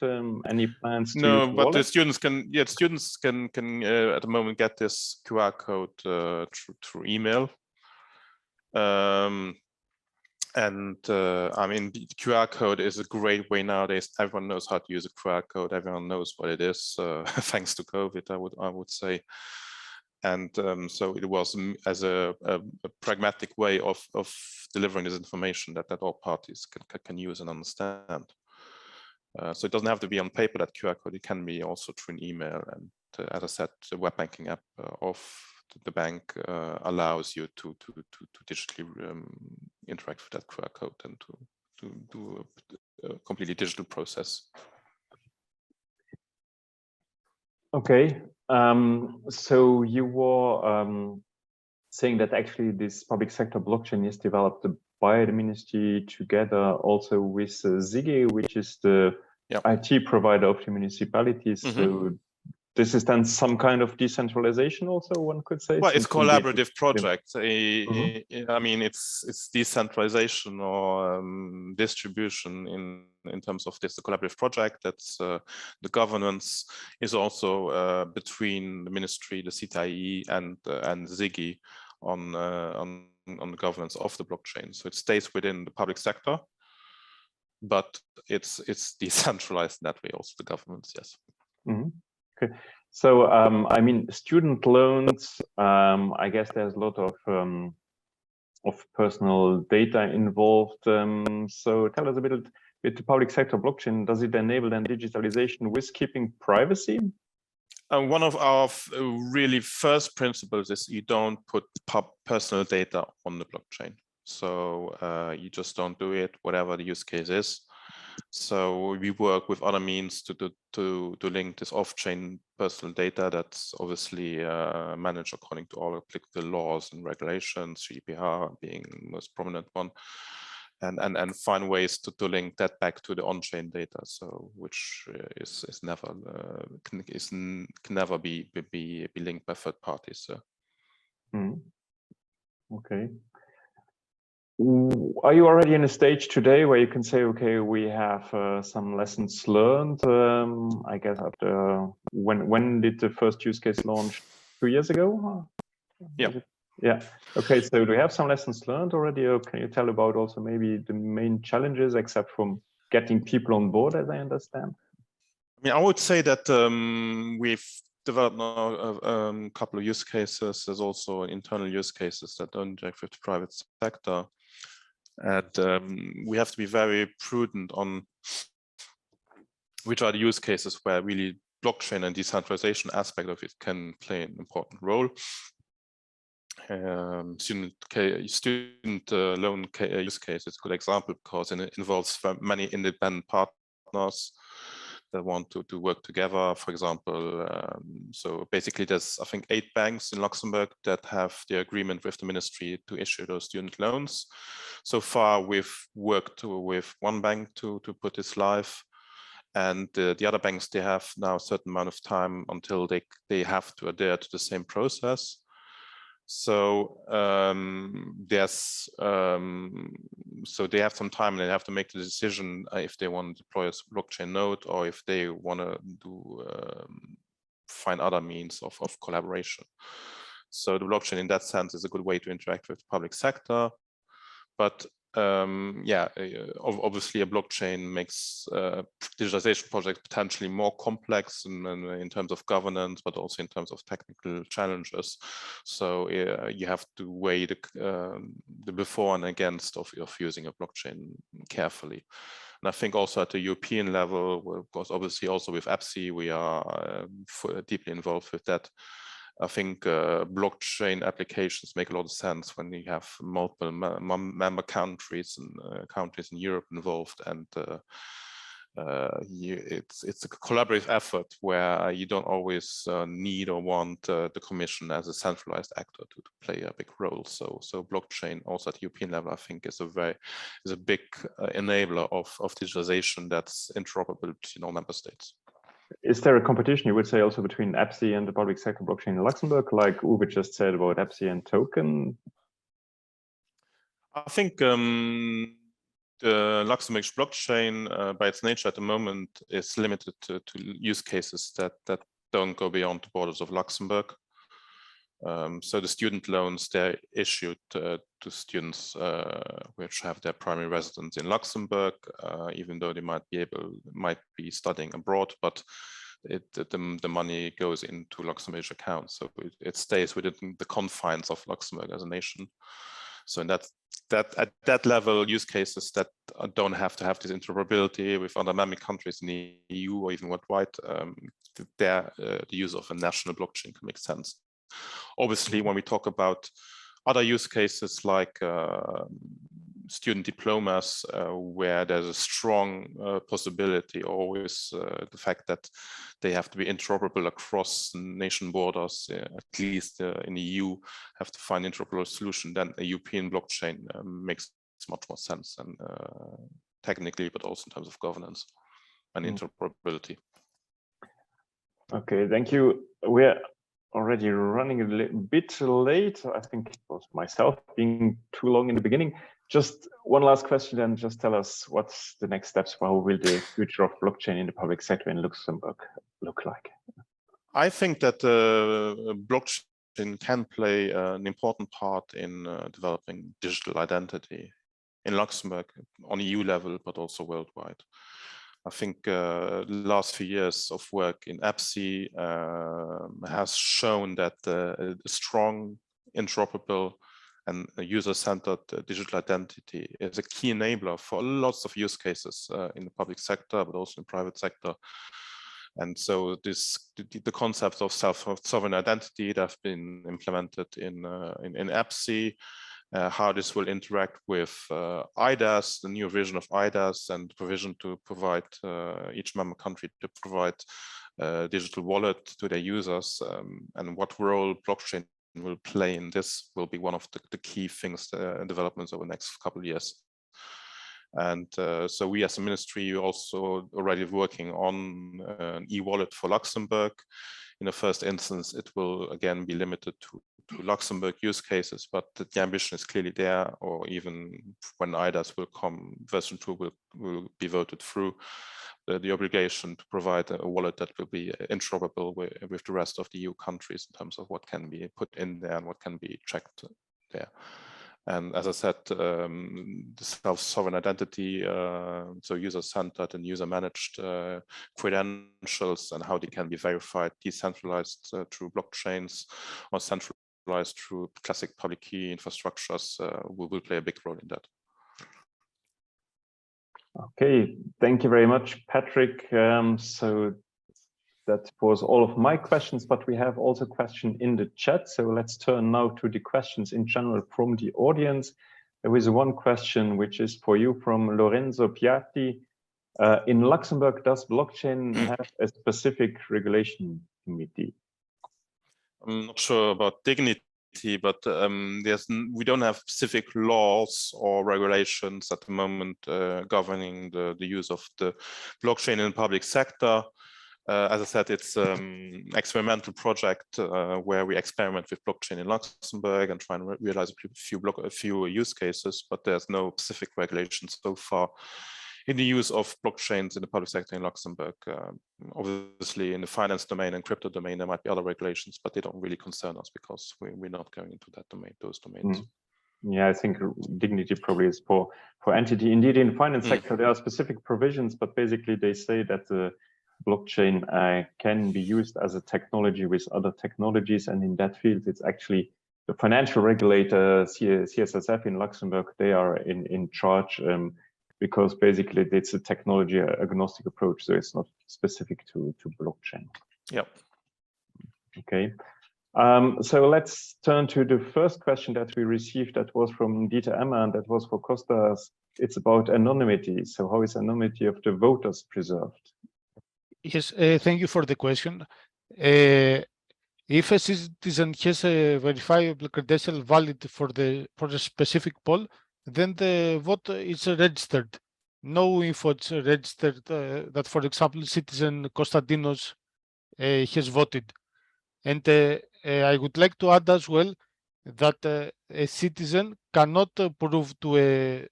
Any plans to No, use but the wallet? students can, yeah, students can at the moment get this QR code through email. I mean, the QR code is a great way nowadays. Everyone knows how to use a QR code. Everyone knows what it is, thanks to COVID, I would say. And so it was as a pragmatic way of delivering this information that all parties can use and understand. So it doesn't have to be on paper, that QR code. It can be also through an email. And as I said, the web banking app of the bank allows you to digitally interact with that QR code and to do a completely digital process. Okay. So you were saying that actually this public sector blockchain is developed by the ministry together also with ZIGI, which is the IT provider of the municipalities. So this is then some kind of decentralization also, one could say? Well, it's a collaborative project. I mean, it's decentralization or distribution in terms of this, a collaborative project. That's the governance is also between the ministry, the CTIE, and ZIGI on the governance of the blockchain. So it stays within the public sector, but it's decentralized in that way, also the governments, yes. Okay. So, I mean, student loans, I guess there's a lot of personal data involved. So tell us a bit with the public sector blockchain, does it enable then digitalization with keeping privacy? One of our really first principles is you don't put personal data on the blockchain. So you just don't do it, whatever the use case is. So we work with other means to link this off-chain personal data that's obviously managed according to all applicable laws and regulations, GDPR being the most prominent one, and find ways to link that back to the on-chain data. So which is never can never be linked by third parties. So. Okay. Are you already in a stage today where you can say, okay, we have some lessons learned? I guess after when did the first use case launch? 2 years ago? Yeah. Yeah. Okay. So do we have some lessons learned already, or can you tell about also maybe the main challenges, except from getting people on board, as I understand? I mean, I would say that we've developed now a couple of use cases. There's also internal use cases that don't interact with the private sector. And we have to be very prudent on which are the use cases where really blockchain and decentralization aspect of it can play an important role. Student loan use case is a good example because it involves many independent partners that want to work together. For example, so basically there's, I think, 8 banks in Luxembourg that have the agreement with the ministry to issue those student loans. So far, we've worked with one bank to put this live. And the other banks, they have now a certain amount of time until they have to adhere to the same process. So so they have some time and they have to make the decision if they want to deploy a blockchain node or if they want to find other means of collaboration. So the blockchain in that sense is a good way to interact with the public sector. But yeah, obviously a blockchain makes digitalization projects potentially more complex in terms of governance, but also in terms of technical challenges. So you have to weigh the before and against of using a blockchain carefully. And I think also at the European level, well, of course, obviously also with a.s.b.l, we are deeply involved with that. I think blockchain applications make a lot of sense when you have multiple member countries and countries in Europe involved, and it's a collaborative effort where you don't always need or want the Commission as a centralized actor to play a big role. So blockchain also at European level, I think, is a big enabler of digitalization that's interoperable between all member states. Is there a competition, you would say, also between a.s.b.l and the public sector blockchain in Luxembourg, like Uwe just said about a.s.b.l and token? I think the Luxembourg blockchain, by its nature at the moment, is limited to use cases that don't go beyond the borders of Luxembourg. So the student loans, they're issued to students which have their primary residence in Luxembourg, even though they might be studying abroad, but the money goes into Luxembourg accounts, so it stays within the confines of Luxembourg as a nation. So in at that level, use cases that don't have to have this interoperability with other member countries in the EU or even worldwide, the use of a national blockchain can make sense. Obviously, when we talk about other use cases like student diplomas, where there's a strong possibility, always the fact that they have to be interoperable across nation borders, at least in the EU, have to find interoperable solution, then a European blockchain makes much more sense, and technically, but also in terms of governance and interoperability. Okay, thank you. We're already running a little bit late. I think it was myself being too long in the beginning. Just one last question, then just tell us what's the next steps. How will the future of blockchain in the public sector in Luxembourg look like? I think that blockchain can play an important part in developing digital identity in Luxembourg on EU level, but also worldwide. I think the last few years of work in a.s.b.l has shown that a strong, interoperable, and user-centered digital identity is a key enabler for lots of use cases in the public sector, but also in the private sector. And so the concept of sovereign identity that have been implemented in a.s.b.l, how this will interact with IDAS, the new version of IDAS, and provision to provide each member country to provide digital wallet to their users, and what role blockchain will play in this will be one of the key things, developments over the next couple of years. And so we as a ministry are also already working on an e-wallet for Luxembourg. In the first instance, it will again be limited to Luxembourg use cases, but the ambition is clearly there, or even when IDAS will come, version 2 will be voted through, the obligation to provide a wallet that will be interoperable with the rest of the EU countries in terms of what can be put in there and what can be checked there. And as I said, the self-sovereign identity, so user-centered and user-managed credentials and how they can be verified, decentralized through blockchains, or centralized through classic public key infrastructures, will play a big role in that. Okay, thank you very much, Patrick. So that was all of my questions, but we have also a question in the chat. So let's turn now to the questions in general from the audience. There is one question which is for you from Lorenzo Piatti. In Luxembourg, does blockchain have a specific regulation committee? I'm not sure about dignity, but we don't have specific laws or regulations at the moment governing the use of the blockchain in the public sector. As I said, it's an experimental project where we experiment with blockchain in Luxembourg and try and realize a few use cases, but there's no specific regulations so far in the use of blockchains in the public sector in Luxembourg. Obviously, in the finance domain and crypto domain, there might be other regulations, but they don't really concern us because we're not going into those domains. Yeah, I think dignity probably is for entity. Indeed, in the finance sector, there are specific provisions, but basically they say that the blockchain can be used as a technology with other technologies, and in that field it's actually the financial regulator CSSF in Luxembourg. They are in charge because basically it's a technology agnostic approach, so it's not specific to blockchain. Yep. Okay. So let's turn to the first question that we received. That was from Dieter Emmer, and that was for Kostas. It's about anonymity. So how is anonymity of the voters preserved? Yes, thank you for the question. If a citizen has a verifiable credential valid for a specific poll, then the vote is registered. No info is registered that, for example, citizen Konstantinos has voted. And I would like to add as well that a citizen cannot prove to a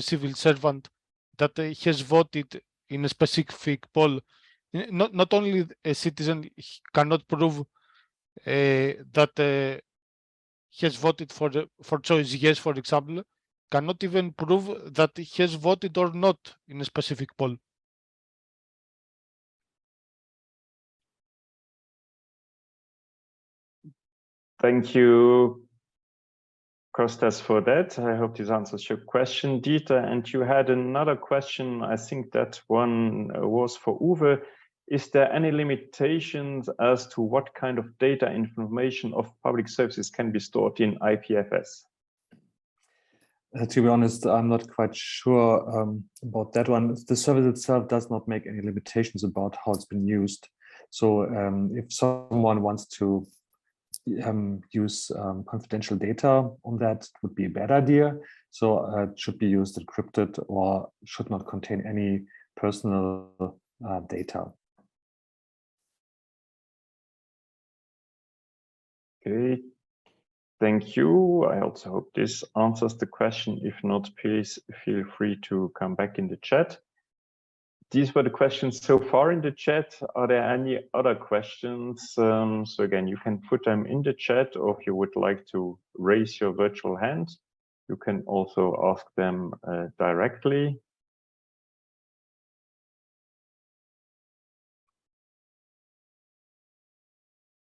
civil servant that he has voted in a specific poll. Not only a citizen cannot prove that he has voted for choice yes, for example, cannot even prove that he has voted or not in a specific poll. Thank you, Kostas, for that. I hope this answers your question, Dieter. And you had another question. I think that one was for Uwe. Is there any limitations as to what kind of data information of public services can be stored in IPFS? To be honest, I'm not quite sure about that one. The service itself does not make any limitations about how it's been used. So if someone wants to use confidential data on that, it would be a bad idea. So it should be used encrypted or should not contain any personal data. Okay, thank you. I also hope this answers the question. If not, please feel free to come back in the chat. These were the questions so far in the chat. Are there any other questions? So again, you can put them in the chat, or if you would like to raise your virtual hand, you can also ask them directly.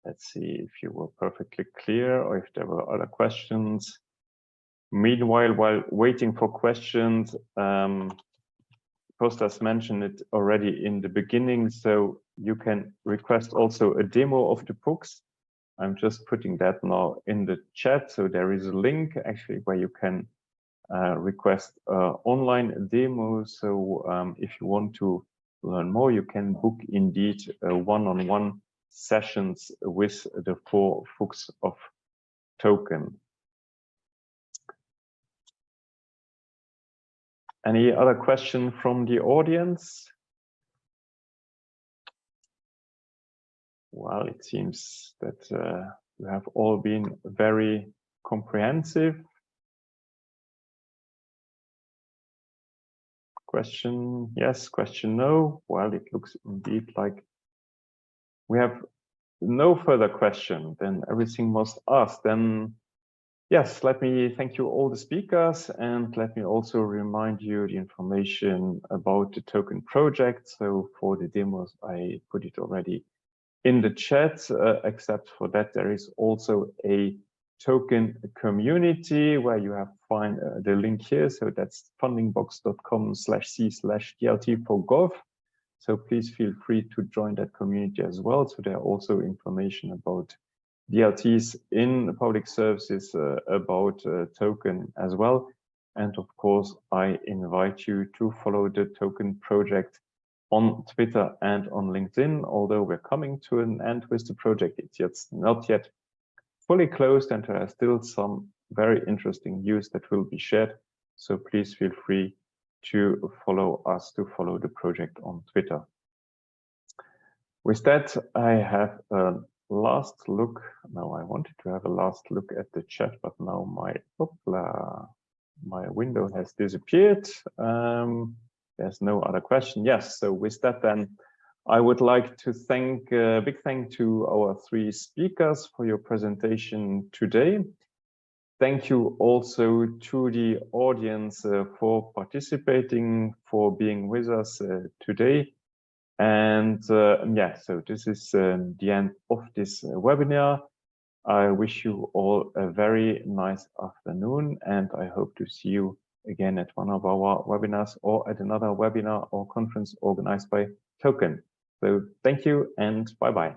Let's see if you were perfectly clear or if there were other questions. Meanwhile, while waiting for questions, Kostas mentioned it already in the beginning, so you can request also a demo of the books. I'm just putting that now in the chat. So there is a link actually where you can request online demo. So if you want to learn more, you can book indeed one-on-one sessions with the 4 Fuchs of token. Any other question from the audience? Well, it seems that you have all been very comprehensive. Question yes, question no. Well, it looks indeed like we have no further question. Then everything was asked. Then yes, let me thank you all the speakers, and let me also remind you the information about the token project. So for the demos, I put it already in the chat, except for that, there is also a token community where you have find the link here. So that's fundingbox.com/c/DLT for Gov. So please feel free to join that community as well. So there are also information about DLTs in public services, about token as well. And of course, I invite you to follow the token project on Twitter and on LinkedIn. Although we're coming to an end with the project, it's not yet fully closed, and there are still some very interesting news that will be shared. So please feel free to follow us, to follow the project on Twitter. With that, I have a last look. Now I wanted to have a last look at the chat, but now my window has disappeared. There's no other question. Yes, so with that then, I would like to thank a big thank to our 3 speakers for your presentation today. Thank you also to the audience for participating, for being with us today. And yeah, so this is the end of this webinar. I wish you all a very nice afternoon, and I hope to see you again at one of our webinars or at another webinar or conference organized by Token. So thank you and bye-bye.